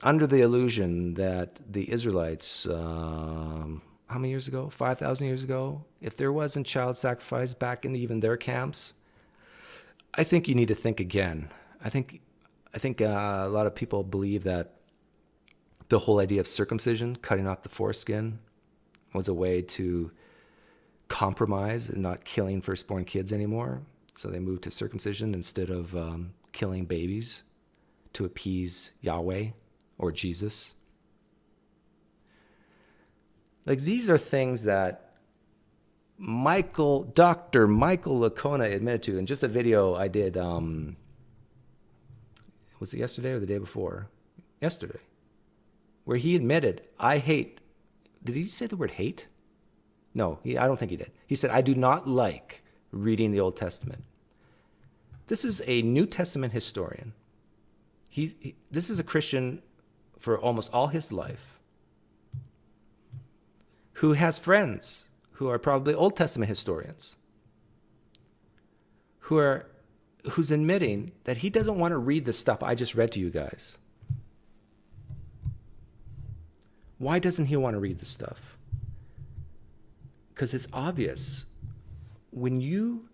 under the illusion that the Israelites, how many years ago? 5,000 years ago? If there wasn't child sacrifice back in even their camps, I think you need to think again. I think a lot of people believe that the whole idea of circumcision, cutting off the foreskin, was a way to compromise and not killing firstborn kids anymore. So they moved to circumcision instead of killing babies to appease Yahweh or Jesus. Like, these are things that Dr. Michael Licona admitted to in just a video I did, was it yesterday or the day before? Yesterday. Where he admitted, did he say the word hate? No, I don't think he did. He said, I do not like reading the Old Testament. This is a New Testament historian. This is a Christian for almost all his life who has friends who are probably Old Testament historians who's admitting that he doesn't want to read the stuff I just read to you guys. Why doesn't he want to read the stuff? Because it's obvious. When you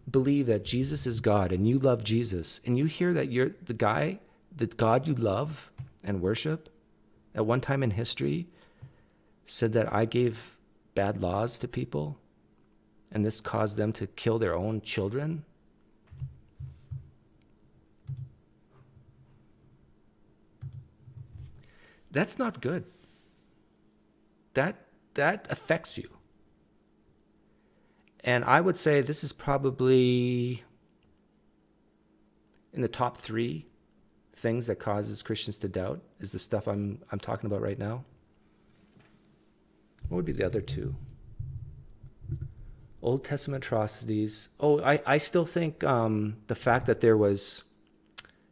believe that Jesus is God and you love Jesus, and you hear that you're the God you love and worship, at one time in history said that I gave bad laws to people and this caused them to kill their own children. That's not good. That affects you. And I would say this is probably in the top 3 things that causes Christians to doubt, is the stuff I'm talking about right now. What would be the other 2? Old Testament atrocities. Oh, I still think the fact that there was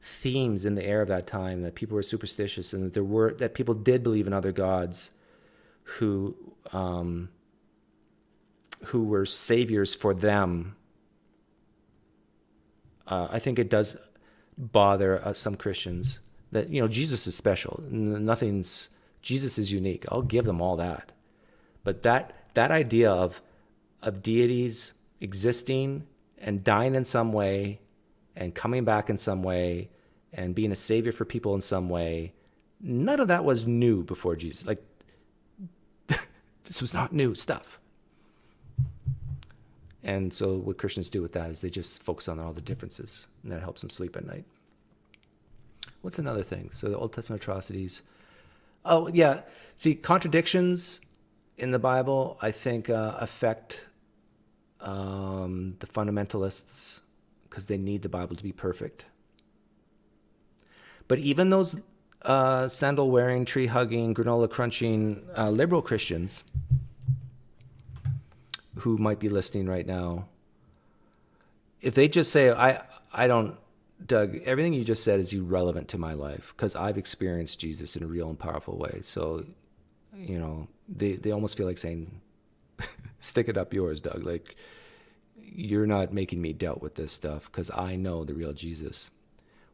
themes in the air of that time, that people were superstitious, and that people did believe in other gods who were saviors for them. I think it does bother some Christians that, Jesus is special. Jesus is unique. I'll give them all that. But that idea of deities existing and dying in some way and coming back in some way and being a savior for people in some way, none of that was new before Jesus. Like, this was not new stuff. And so what Christians do with that is they just focus on all the differences, and that helps them sleep at night. What's another thing? So the Old Testament atrocities. Oh, yeah. See, contradictions in the Bible, I think, affect the fundamentalists because they need the Bible to be perfect. But even those sandal-wearing, tree-hugging, granola-crunching liberal Christians who might be listening right now, if they just say, I don't, Doug, everything you just said is irrelevant to my life because I've experienced Jesus in a real and powerful way. So, they almost feel like saying, stick it up yours, Doug. Like, you're not making me doubt with this stuff because I know the real Jesus.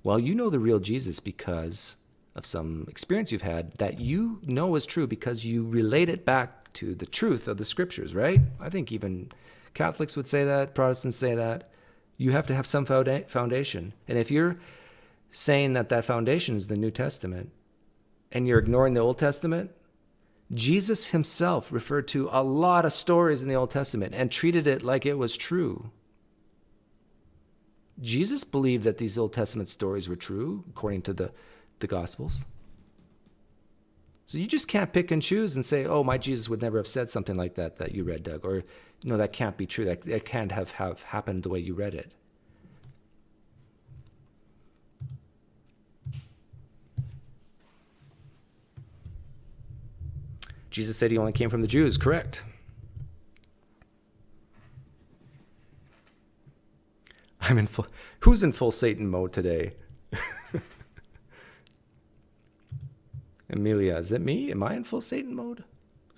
Well, you know the real Jesus because of some experience you've had that you know is true because you relate it back to the truth of the scriptures, right? I think even Catholics would say that, Protestants say that. You have to have some foundation. And if you're saying that foundation is the New Testament and you're ignoring the Old Testament, Jesus himself referred to a lot of stories in the Old Testament and treated it like it was true. Jesus believed that these Old Testament stories were true, according to the Gospels. So you just can't pick and choose and say, oh, my Jesus would never have said something like that you read, Doug. Or, no, that can't be true. That can't have happened the way you read it. Jesus said he only came from the Jews, correct. Who's in full Satan mode today? Amelia, is it me? Am I in full Satan mode?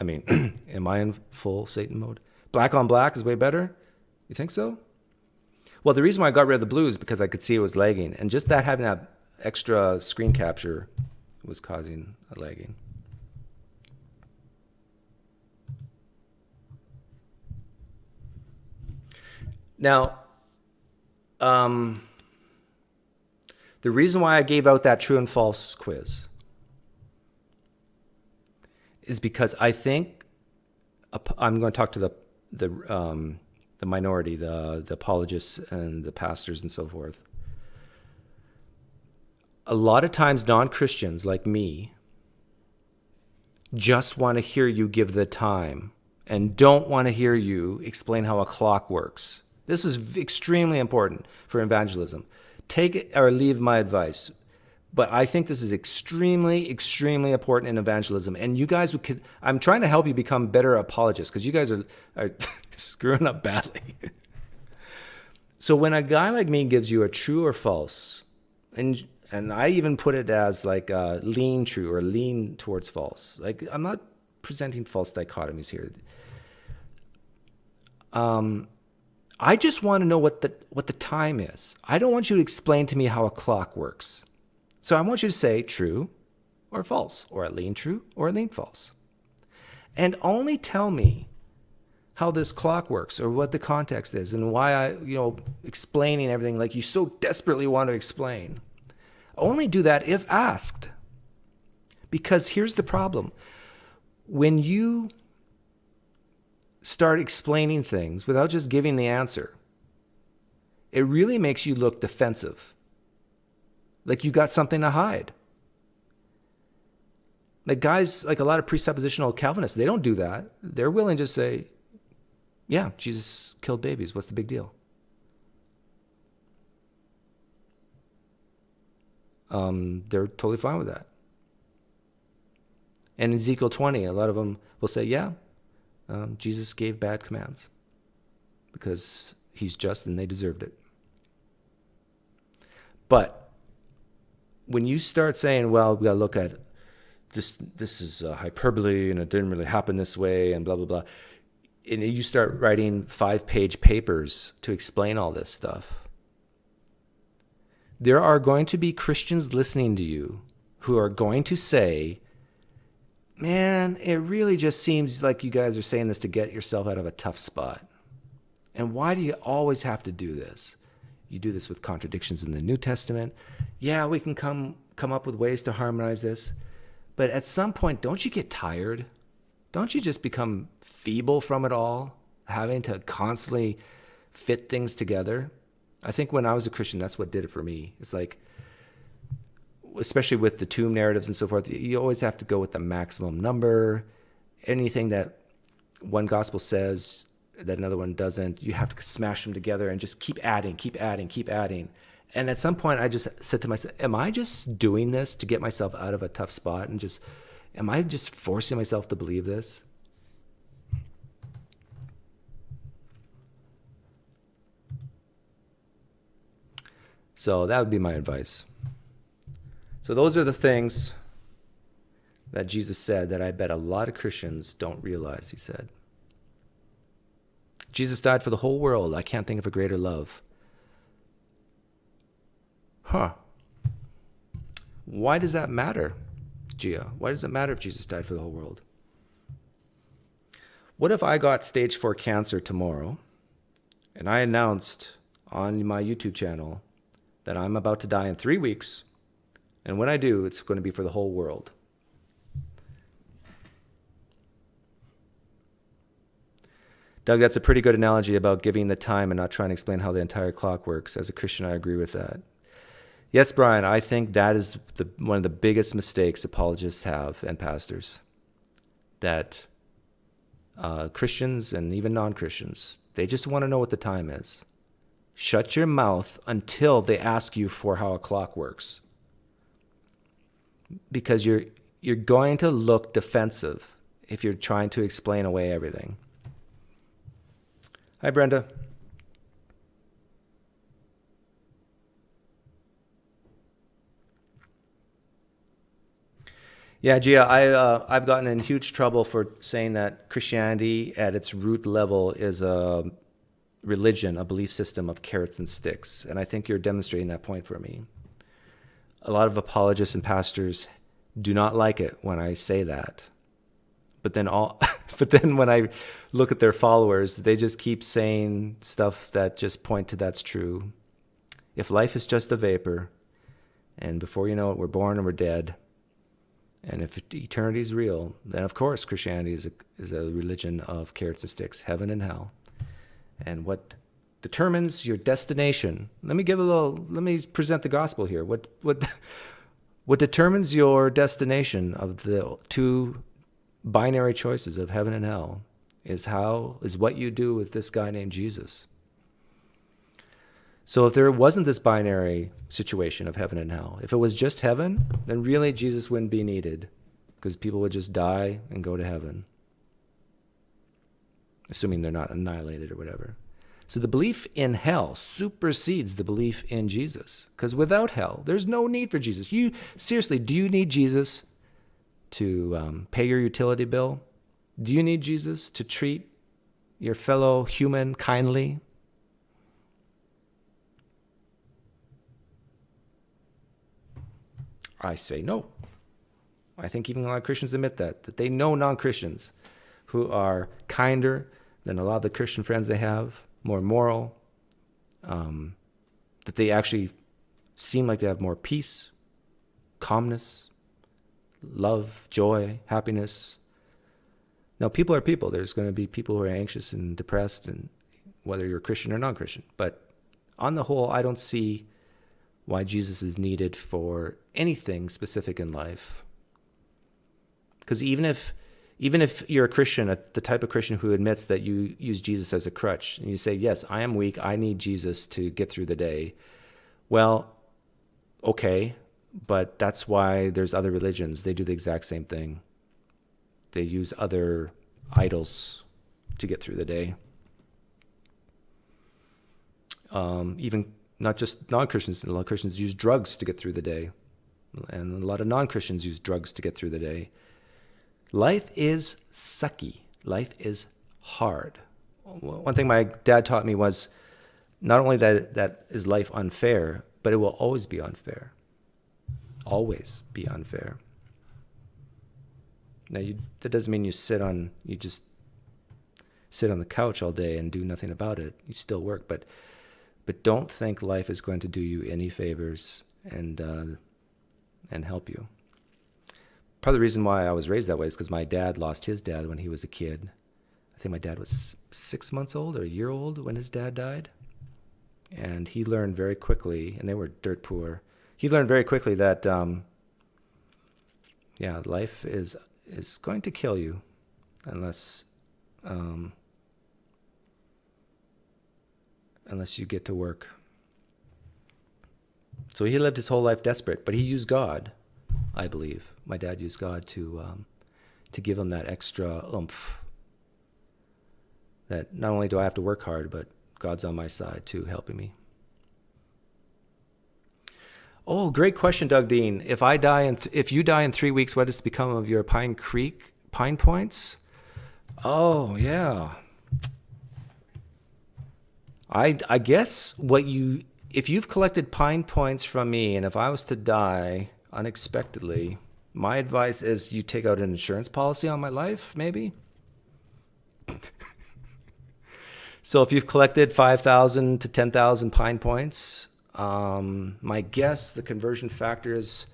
I mean, am I in full Satan mode? Black on black is way better? You think so? Well, the reason why I got rid of the blue is because I could see it was lagging. And just that having that extra screen capture was causing a lagging. Now, the reason why I gave out that true and false quiz is because I think I'm going to talk to the minority, the apologists and the pastors and so forth. A lot of times non-Christians like me just want to hear you give the time and don't want to hear you explain how a clock works. This is extremely important for evangelism. Take it or leave my advice. But I think this is extremely, extremely important in evangelism. And you guys I'm trying to help you become better apologists because you guys are screwing up badly. So when a guy like me gives you a true or false, and I even put it as like a lean true or lean towards false. Like I'm not presenting false dichotomies here. I just want to know what the time is. I don't want you to explain to me how a clock works. So I want you to say true or false, or a lean true or a lean false. And only tell me how this clock works or what the context is and why explaining everything like you so desperately want to explain. Only do that if asked. Because here's the problem. When you start explaining things without just giving the answer, it really makes you look defensive. Like you got something to hide. Like guys, like a lot of presuppositional Calvinists, they don't do that. They're willing to say, yeah, Jesus killed babies. What's the big deal? They're totally fine with that. And in Ezekiel 20, a lot of them will say, yeah, Jesus gave bad commands because he's just and they deserved it. But when you start saying, well, we got to look at this is hyperbole and it didn't really happen this way and blah, blah, blah. And you start writing 5-page papers to explain all this stuff. There are going to be Christians listening to you who are going to say, man, it really just seems like you guys are saying this to get yourself out of a tough spot. And why do you always have to do this? You do this with contradictions in the New Testament. Yeah, we can come up with ways to harmonize this. But at some point, don't you get tired? Don't you just become feeble from it all, having to constantly fit things together? I think when I was a Christian, that's what did it for me. It's like, especially with the tomb narratives and so forth, you always have to go with the maximum number. Anything that one gospel says that another one doesn't, you have to smash them together and just keep adding. And at some point, I just said to myself, am I just doing this to get myself out of a tough spot? And am I just forcing myself to believe this? So that would be my advice. So those are the things that Jesus said that I bet a lot of Christians don't realize, he said. Jesus died for the whole world. I can't think of a greater love. Why does that matter, Gia? Why does it matter if Jesus died for the whole world? What if I got stage 4 cancer tomorrow and I announced on my YouTube channel that I'm about to die in 3 weeks, and when I do, it's going to be for the whole world? Doug, that's a pretty good analogy about giving the time and not trying to explain how the entire clock works. As a Christian, I agree with that. Yes, Brian, I think that is one of the biggest mistakes apologists have and pastors. That Christians and even non-Christians, they just want to know what the time is. Shut your mouth until they ask you for how a clock works. Because you're going to look defensive if you're trying to explain away everything. Hi, Brenda. Yeah, Gia, I've gotten in huge trouble for saying that Christianity at its root level is a religion, a belief system of carrots and sticks. And I think you're demonstrating that point for me. A lot of apologists and pastors do not like it when I say that. But then when I look at their followers, they just keep saying stuff that just point to that's true. If life is just a vapor, and before you know it, we're born and we're dead, and if eternity is real, then of course Christianity is a religion of carrots and sticks, heaven and hell. And what determines your destination? Let me present the gospel here. What determines your destination of the two binary choices of heaven and hell is what you do with this guy named Jesus. So if there wasn't this binary situation of heaven and hell, if it was just heaven, then really Jesus wouldn't be needed because people would just die and go to heaven, assuming they're not annihilated or whatever. So the belief in hell supersedes the belief in Jesus, because without hell, there's no need for Jesus. Seriously, do you need Jesus to pay your utility bill? Do you need Jesus to treat your fellow human kindly? I say no. I think even a lot of Christians admit that they know non-Christians who are kinder than a lot of the Christian friends they have, more moral, that they actually seem like they have more peace, calmness, love, joy, happiness. Now, people are people. There's going to be people who are anxious and depressed, and whether you're Christian or non-Christian. But on the whole, I don't see why Jesus is needed for anything specific in life. Because even if you're a Christian, the type of Christian who admits that you use Jesus as a crutch, and you say, yes, I am weak, I need Jesus to get through the day. Well, okay, but that's why there's other religions. They do the exact same thing. They use other idols to get through the day. Even not just non-Christians, a lot of Christians use drugs to get through the day. And a lot of non-Christians use drugs to get through the day. Life is sucky. Life is hard. One thing my dad taught me was not only that is life unfair, but it will always be unfair. Always be unfair. Now, that doesn't mean you just sit on the couch all day and do nothing about it. You still work, but don't think life is going to do you any favors and help you. Part of the reason why I was raised that way is because my dad lost his dad when he was a kid. I think my dad was 6 months old or a year old when his dad died. And he learned very quickly, and they were dirt poor. He learned very quickly that, life is going to kill you unless you get to work. So he lived his whole life desperate, but he used God, I believe. My dad used God to give him that extra oomph. That not only do I have to work hard, but God's on my side too, helping me. Oh, great question, Doug Dean. If you die in 3 weeks, what does become of your PineCreek pine points? Oh, yeah. I guess if you've collected pine points from me, and if I was to die unexpectedly, my advice is you take out an insurance policy on my life, maybe. So if you've collected 5,000 to 10,000 pine points, my guess, the conversion factor is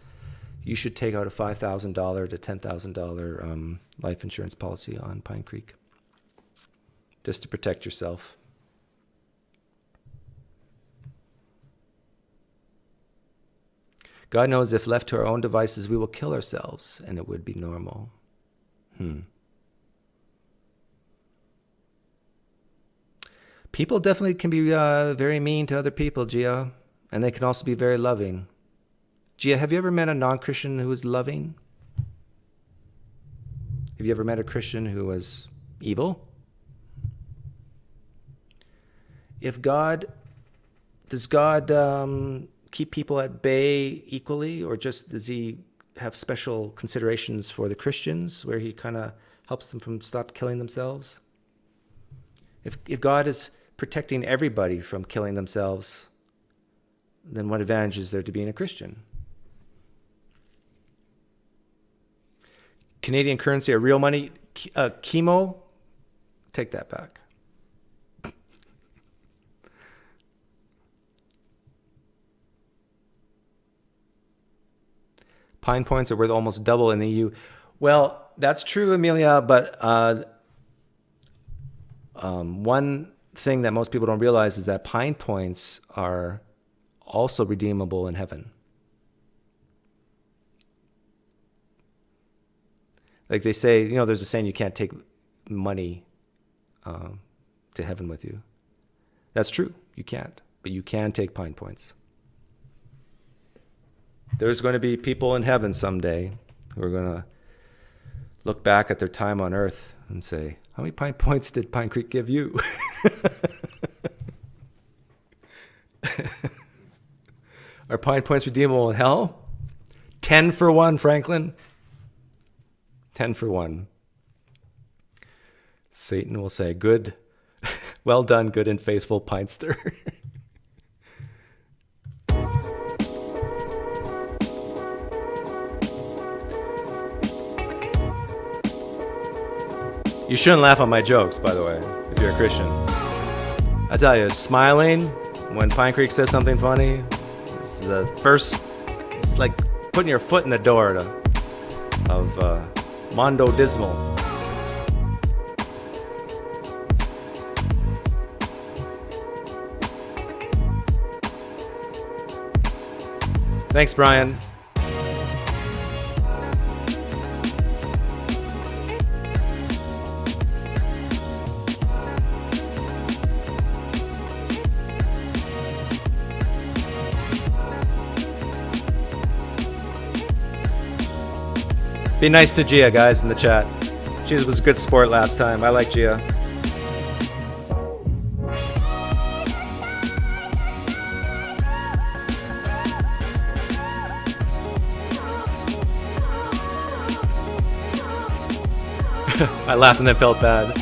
you should take out a $5,000 to $10,000 life insurance policy on PineCreek, just to protect yourself. God knows if left to our own devices, we will kill ourselves, and it would be normal. People definitely can be very mean to other people, Gia, and they can also be very loving. Gia, have you ever met a non-Christian who was loving? Have you ever met a Christian who was evil? Does God keep people at bay equally, or just does he have special considerations for the Christians where he kind of helps them from stop killing themselves? If God is protecting everybody from killing themselves, then what advantage is there to being a Christian? Canadian currency or real money? Chemo? Take that back. Pine points are worth almost double in the EU. Well, that's true, Amelia, but one thing that most people don't realize is that pine points are also redeemable in heaven. Like they say, there's a saying, you can't take money to heaven with you. That's true. You can't. But you can take pine points. There's going to be people in heaven someday who are going to look back at their time on earth and say, how many pine points did PineCreek give you? Are pine points redeemable in hell? 10 for 1, Franklin. 10 for 1. Satan will say, good, well done, good and faithful pinester. You shouldn't laugh at my jokes, by the way, if you're a Christian. I tell you, smiling when PineCreek says something funny, it's like putting your foot in the door of Mondo Dismal. Thanks, Brian. Be nice to Gia, guys, in the chat. Gia was a good sport last time. I like Gia. I laughed and then felt bad.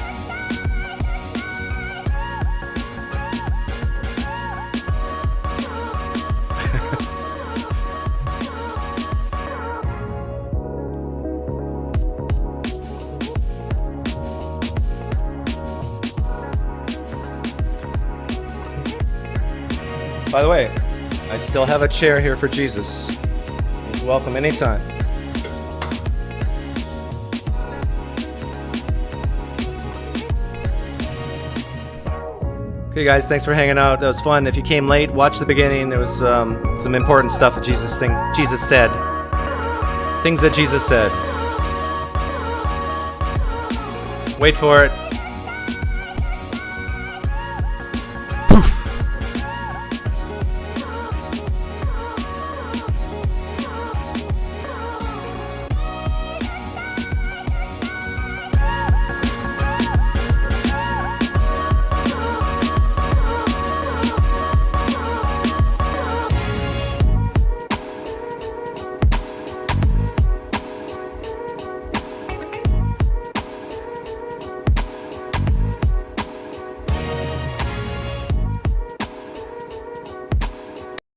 By the way, I still have a chair here for Jesus. He's welcome anytime. Okay, guys, thanks for hanging out. That was fun. If you came late, watch the beginning. There was some important stuff that Jesus said. Things that Jesus said. Wait for it.